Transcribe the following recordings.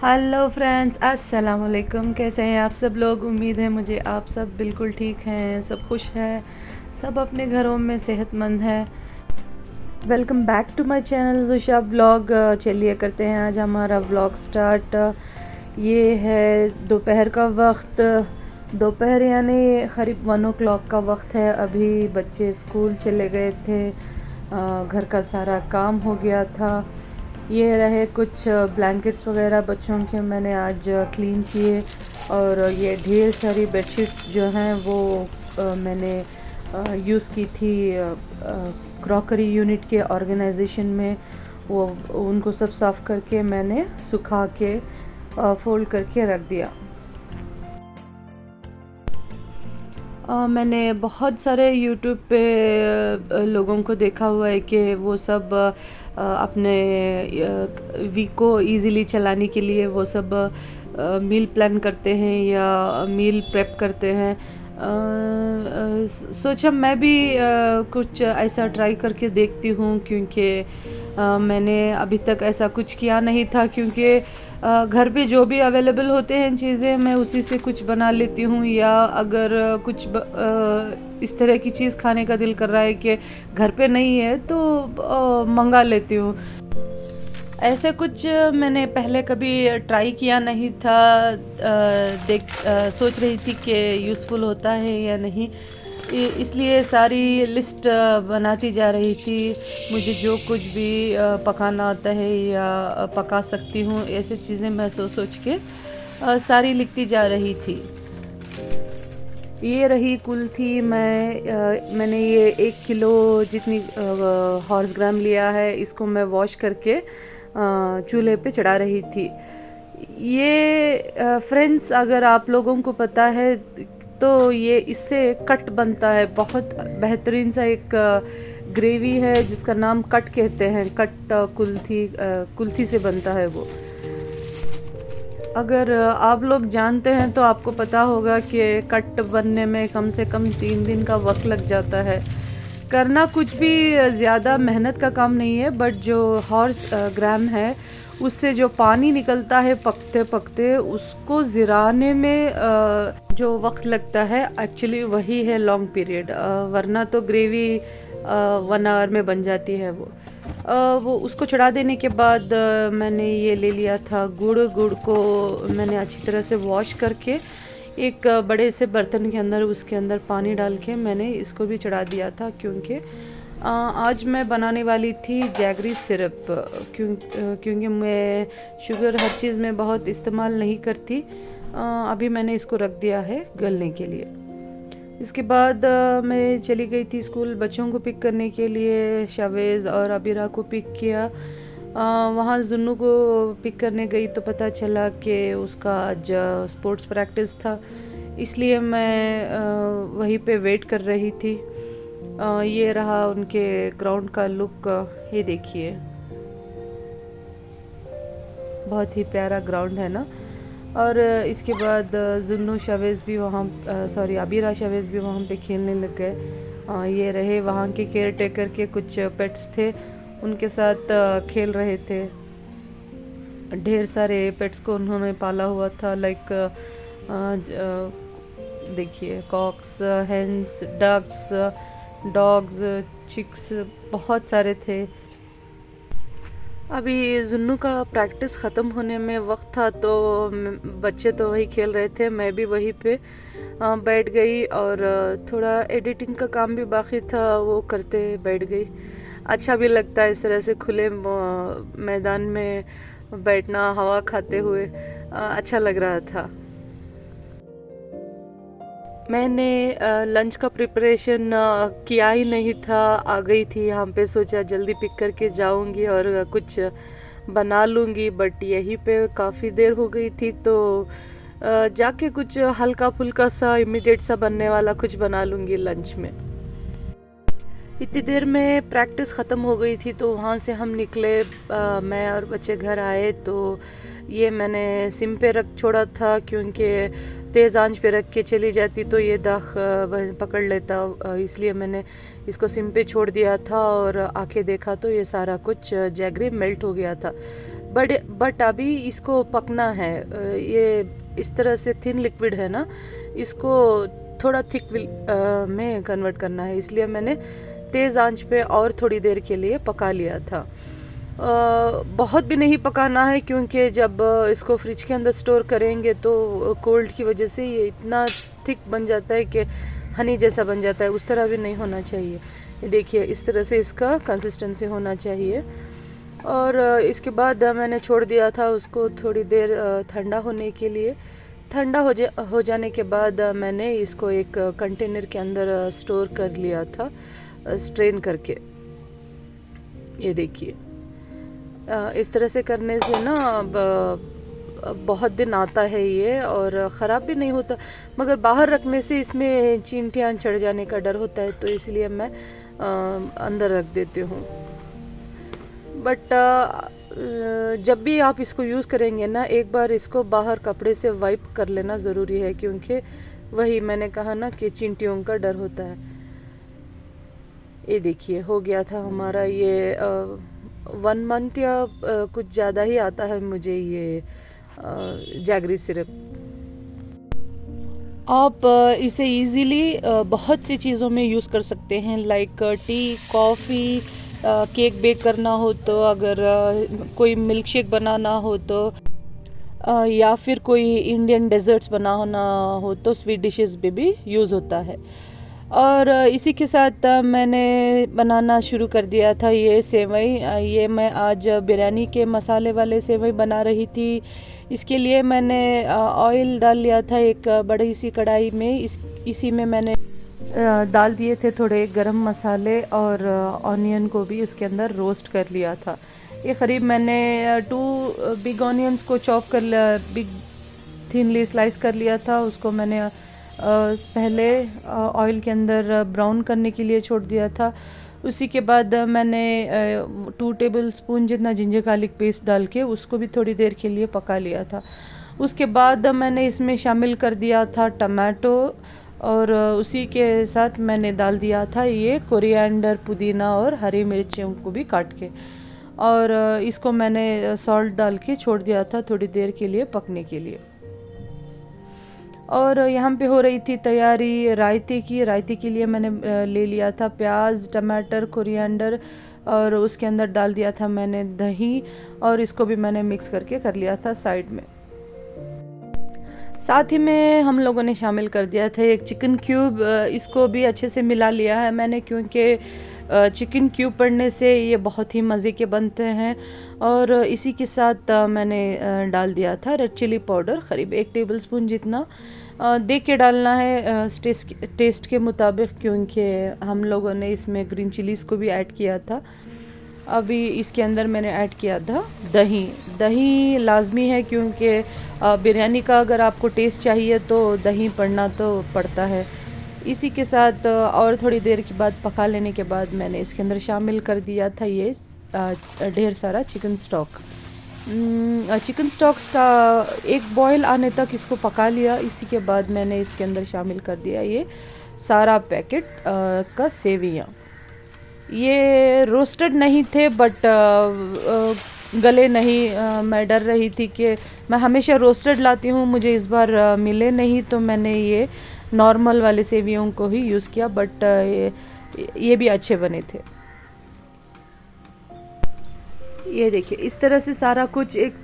Hello friends, अस्सलाम वालेकुम। कैसे हैं आप सब लोग? उम्मीद है मुझे आप सब बिल्कुल ठीक हैं, सब खुश हैं, सब अपने घरों में सेहतमंद हैं। Welcome back to my channel Zusha vlog. चलिए करते हैं आज हमारा व्लॉग स्टार्ट। ये है दोपहर का वक्त। दोपहर यानी करीब 1 o'clock का वक्त है। अभी बच्चे स्कूल चले गए थे, घर का सारा काम हो गया था। ये रहे कुछ ब्लैंकेट्स वगैरह बच्चों के मैंने आज क्लीन किए, और ये ढेर सारी बेडशीट्स जो हैं वो मैंने यूज़ की थी क्रॉकरी यूनिट के ऑर्गेनाइजेशन में। वो उनको सब साफ़ करके मैंने सुखा के फोल्ड करके रख दिया। मैंने बहुत सारे यूट्यूब पे लोगों को देखा हुआ है कि वो सब अपने वीक को इजीली चलाने के लिए वो सब मील प्लान करते हैं या मील प्रेप करते हैं। सोचा मैं भी कुछ ऐसा ट्राई करके देखती हूँ, क्योंकि मैंने अभी तक ऐसा कुछ किया नहीं था। क्योंकि घर पे जो भी अवेलेबल होते हैं चीज़ें, मैं उसी से कुछ बना लेती हूँ, या अगर कुछ इस तरह की चीज़ खाने का दिल कर रहा है कि घर पे नहीं है तो मंगा लेती हूँ। ऐसे कुछ मैंने पहले कभी ट्राई किया नहीं था। सोच रही थी कि यूज़फुल होता है या नहीं, इसलिए सारी लिस्ट बनाती जा रही थी। मुझे जो कुछ भी पकाना आता है या पका सकती हूँ, ऐसे चीज़ें मैं सोच के सारी लिखती जा रही थी। ये रही कुल्थी। मैंने ये 1 किलो जितनी हॉर्स ग्राम लिया है, इसको मैं वॉश करके चूल्हे पे चढ़ा रही थी। ये फ्रेंड्स, अगर आप लोगों को पता है तो ये इससे कट बनता है। बहुत बेहतरीन सा एक ग्रेवी है जिसका नाम कट कहते हैं। कट कुल्थी से बनता है वो। अगर आप लोग जानते हैं तो आपको पता होगा कि कट बनने में कम से कम 3 दिन का वक्त लग जाता है। करना कुछ भी ज़्यादा मेहनत का काम नहीं है, बट जो हॉर्स ग्राम है उससे जो पानी निकलता है पकते पकते, उसको ज़िराने में जो वक्त लगता है, एक्चुअली वही है लॉन्ग पीरियड। वरना तो ग्रेवी 1 आवर में बन जाती है वो उसको चढ़ा देने के बाद मैंने ये ले लिया था गुड़ को मैंने अच्छी तरह से वॉश करके एक बड़े से बर्तन के अंदर, उसके अंदर पानी डाल के मैंने इसको भी चढ़ा दिया था। क्योंकि आज मैं बनाने वाली थी जैगरी सिरप। क्योंकि मैं शुगर हर चीज़ में बहुत इस्तेमाल नहीं करती। अभी मैंने इसको रख दिया है गलने के लिए। इसके बाद मैं चली गई थी स्कूल बच्चों को पिक करने के लिए। शावेज़ और अबीरा को पिक किया। वहाँ जुन्नू को पिक करने गई तो पता चला कि उसका आज स्पोर्ट्स प्रैक्टिस था, इसलिए मैं वहीं पे वेट कर रही थी। ये रहा उनके ग्राउंड का लुक। ये देखिए, बहुत ही प्यारा ग्राउंड है ना। और इसके बाद जुन्नू शावेज़ भी वहाँ अबीरा शावेज़ भी वहाँ पे खेलने लग गए। ये रहे वहाँ के केयर टेकर के कुछ पेट्स थे, उनके साथ खेल रहे थे। ढेर सारे पेट्स को उन्होंने पाला हुआ था, लाइक देखिए cocks, hens, ducks, dogs, chicks, बहुत सारे थे। अभी जुन्नू का प्रैक्टिस ख़त्म होने में वक्त था तो बच्चे तो वही खेल रहे थे, मैं भी वहीं पे बैठ गई और थोड़ा एडिटिंग का काम भी बाकी था, वो करते बैठ गई। अच्छा भी लगता है इस तरह से खुले मैदान में बैठना, हवा खाते हुए अच्छा लग रहा था। मैंने लंच का प्रिपरेशन किया ही नहीं था, आ गई थी यहाँ पे। सोचा जल्दी पिक करके जाऊँगी और कुछ बना लूँगी, बट यहीं पे काफ़ी देर हो गई थी तो जाके कुछ हल्का फुल्का सा इमीडिएट सा बनने वाला कुछ बना लूँगी लंच में। इतनी देर में प्रैक्टिस ख़त्म हो गई थी तो वहाँ से हम निकले। मैं और बच्चे घर आए तो ये मैंने सिम पे रख छोड़ा था, क्योंकि तेज़ आंच पे रख के चली जाती तो ये दाग पकड़ लेता, इसलिए मैंने इसको सिम पे छोड़ दिया था। और आके देखा तो ये सारा कुछ जैगरी मेल्ट हो गया था। बट अभी इसको पकना है। ये इस तरह से थिन लिक्विड है ना, इसको थोड़ा थिक में कन्वर्ट करना है, इसलिए मैंने तेज़ आंच पे और थोड़ी देर के लिए पका लिया था। बहुत भी नहीं पकाना है, क्योंकि जब इसको फ्रिज के अंदर स्टोर करेंगे तो कोल्ड की वजह से ये इतना थिक बन जाता है कि हनी जैसा बन जाता है। उस तरह भी नहीं होना चाहिए। ये देखिए, इस तरह से इसका कंसिस्टेंसी होना चाहिए। और इसके बाद मैंने छोड़ दिया था उसको थोड़ी देर ठंडा होने के लिए। ठंडा हो जाने के बाद मैंने इसको एक कंटेनर के अंदर स्टोर कर लिया था, स्ट्रेन करके। ये देखिए, इस तरह से करने से ना बहुत दिन आता है ये, और ख़राब भी नहीं होता। मगर बाहर रखने से इसमें चींटियाँ चढ़ जाने का डर होता है, तो इसलिए मैं अंदर रख देती हूँ। बट जब भी आप इसको यूज़ करेंगे ना, एक बार इसको बाहर कपड़े से वाइप कर लेना ज़रूरी है, क्योंकि वही मैंने कहा ना कि चींटियों का डर होता है। ये देखिए, हो गया था हमारा ये 1 मंथ या कुछ ज़्यादा ही आता है मुझे ये जैगरी सिरप। आप इसे इजीली बहुत सी चीज़ों में यूज़ कर सकते हैं, like tea, coffee, cake bake करना हो तो, अगर कोई मिल्क शेक बनाना हो तो, या फिर कोई इंडियन डेजर्ट्स बनाना हो तो, स्वीट डिशेस पे भी यूज़ होता है। और इसी के साथ मैंने बनाना शुरू कर दिया था ये सेवई। ये मैं आज बिरयानी के मसाले वाले सेवई बना रही थी। इसके लिए मैंने ऑयल डाल लिया था एक बड़ी सी कढ़ाई में। इसी में मैंने डाल दिए थे थोड़े गरम मसाले, और ऑनियन को भी उसके अंदर रोस्ट कर लिया था। ये करीब मैंने 2 बिग ऑनियंस को चॉप कर लिया, बिग थिनली स्लाइस कर लिया था। उसको मैंने पहले ऑयल के अंदर ब्राउन करने के लिए छोड़ दिया था। उसी के बाद मैंने 2 टेबलस्पून जितना जिंजर गार्लिक पेस्ट डाल के उसको भी थोड़ी देर के लिए पका लिया था। उसके बाद मैंने इसमें शामिल कर दिया था टमाटो, और उसी के साथ मैंने डाल दिया था ये कोरिएंडर, पुदीना और हरी मिर्चों को भी काट के, और इसको मैंने सॉल्ट डाल के छोड़ दिया था थोड़ी देर के लिए पकने के लिए। और यहाँ पे हो रही थी तैयारी रायते की। रायते के लिए मैंने ले लिया था प्याज, टमाटर, कोरिएंडर, और उसके अंदर डाल दिया था मैंने दही, और इसको भी मैंने मिक्स करके कर लिया था साइड में। साथ ही में हम लोगों ने शामिल कर दिया था एक चिकन क्यूब। इसको भी अच्छे से मिला लिया है मैंने, क्योंकि चिकन क्यूब पड़ने से ये बहुत ही मज़े के बनते हैं। और इसी के साथ मैंने डाल दिया था रेड चिली पाउडर, करीब 1 टेबलस्पून जितना। देख के डालना है टेस्ट के मुताबिक, क्योंकि हम लोगों ने इसमें ग्रीन चिलीज़ को भी ऐड किया था। अभी इसके अंदर मैंने ऐड किया था दही। दही लाजमी है, क्योंकि बिरयानी का अगर आपको टेस्ट चाहिए तो दही पड़ना तो पड़ता है। इसी के साथ और थोड़ी देर के बाद पका लेने के बाद मैंने इसके अंदर शामिल कर दिया था ये ढेर सारा चिकन स्टॉक। चिकन स्टॉक एक बॉयल आने तक इसको पका लिया। इसी के बाद मैंने इसके अंदर शामिल कर दिया ये सारा पैकेट का सेवियाँ। ये रोस्टेड नहीं थे, बट गले नहीं। मैं डर रही थी कि मैं हमेशा रोस्टेड लाती हूँ, मुझे इस बार मिले नहीं, तो मैंने ये नॉर्मल वाले सेवियों को ही यूज़ किया। बट ये भी अच्छे बने थे। ये देखिए, इस तरह से सारा कुछ एक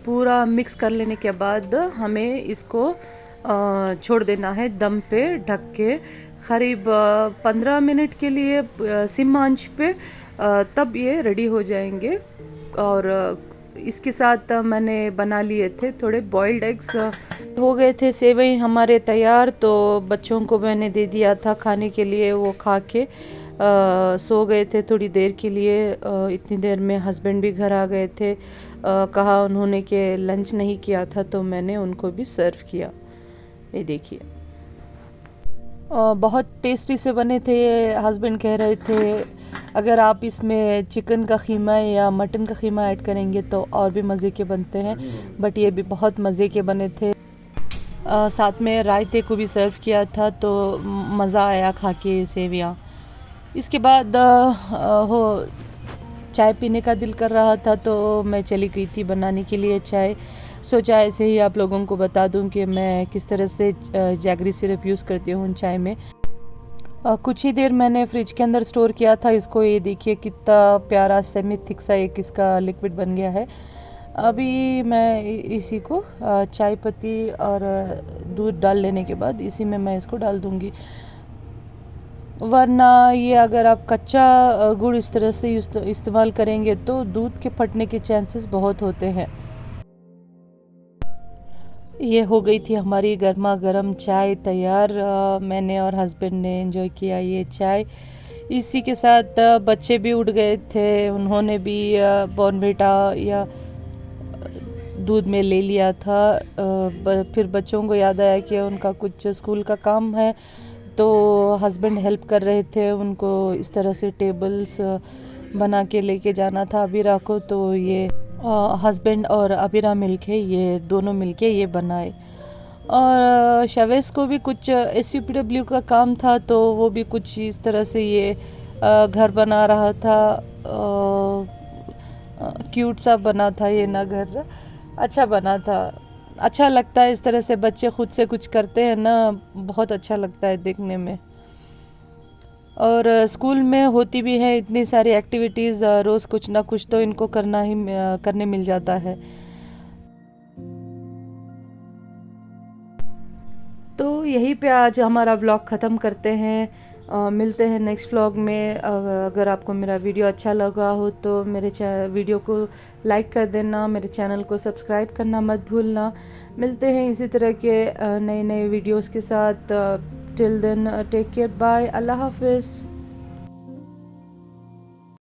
पूरा मिक्स कर लेने के बाद हमें इसको छोड़ देना है दम पे ढक के, करीब 15 मिनट के लिए सिम आंच पे। तब ये रेडी हो जाएंगे। और इसके साथ मैंने बना लिए थे थोड़े बॉइल्ड एग्स। हो गए थे सेवई हमारे तैयार, तो बच्चों को मैंने दे दिया था खाने के लिए। वो खा के सो गए थे थोड़ी देर के लिए। इतनी देर में हस्बैंड भी घर आ गए थे। कहा उन्होंने कि लंच नहीं किया था, तो मैंने उनको भी सर्व किया। ये देखिए, बहुत टेस्टी से बने थे। हस्बैंड कह रहे थे अगर आप इसमें चिकन का ख़ीमा या मटन का ख़ीमा ऐड करेंगे तो और भी मज़े के बनते हैं। बट ये भी बहुत मज़े के बने थे। साथ में रायते को भी सर्व किया था, तो मज़ा आया खा के सेवियाँ। इसके बाद चाय पीने का दिल कर रहा था तो मैं चली गई थी बनाने के लिए चाय। सोचा ऐसे ही आप लोगों को बता दूं कि मैं किस तरह से जैगरी सिरप यूज़ करती हूँ चाय में। कुछ ही देर मैंने फ्रिज के अंदर स्टोर किया था इसको। ये देखिए कितना प्यारा सेमी थिक सा एक इसका लिक्विड बन गया है। अभी मैं इसी को चाय पत्ती और दूध डाल लेने के बाद इसी में मैं इसको डाल दूँगी। वरना ये अगर आप कच्चा गुड़ इस तरह से इस्तेमाल करेंगे तो दूध के फटने के चांसेस बहुत होते हैं। ये हो गई थी हमारी गर्मा गर्म चाय तैयार। मैंने और हस्बैंड ने एंजॉय किया ये चाय। इसी के साथ बच्चे भी उठ गए थे, उन्होंने भी बॉर्नविटा या दूध में ले लिया था। फिर बच्चों को याद आया कि उनका कुछ स्कूल का काम है तो हस्बैंड हेल्प कर रहे थे उनको इस तरह से टेबल्स बना के लेके जाना था अबीरा को। तो ये हस्बैंड और अबीरा मिलके ये दोनों मिलके ये बनाए। और शवेस को भी कुछ SUPW का काम था तो वो भी कुछ इस तरह से ये घर बना रहा था। क्यूट सा बना था ये ना, घर अच्छा बना था। अच्छा लगता है इस तरह से बच्चे खुद से कुछ करते हैं ना, बहुत अच्छा लगता है देखने में। और स्कूल में होती भी है इतनी सारी एक्टिविटीज़, रोज़ कुछ ना कुछ तो इनको करने मिल जाता है। तो यहीं पे आज हमारा व्लॉग ख़त्म करते हैं। मिलते हैं नेक्स्ट व्लॉग में। अगर आपको मेरा वीडियो अच्छा लगा हो तो मेरे वीडियो को लाइक कर देना, मेरे चैनल को सब्सक्राइब करना मत भूलना। मिलते हैं इसी तरह के नए नए वीडियोस के साथ। Till then take care, bye, अल्लाह हाफिज़।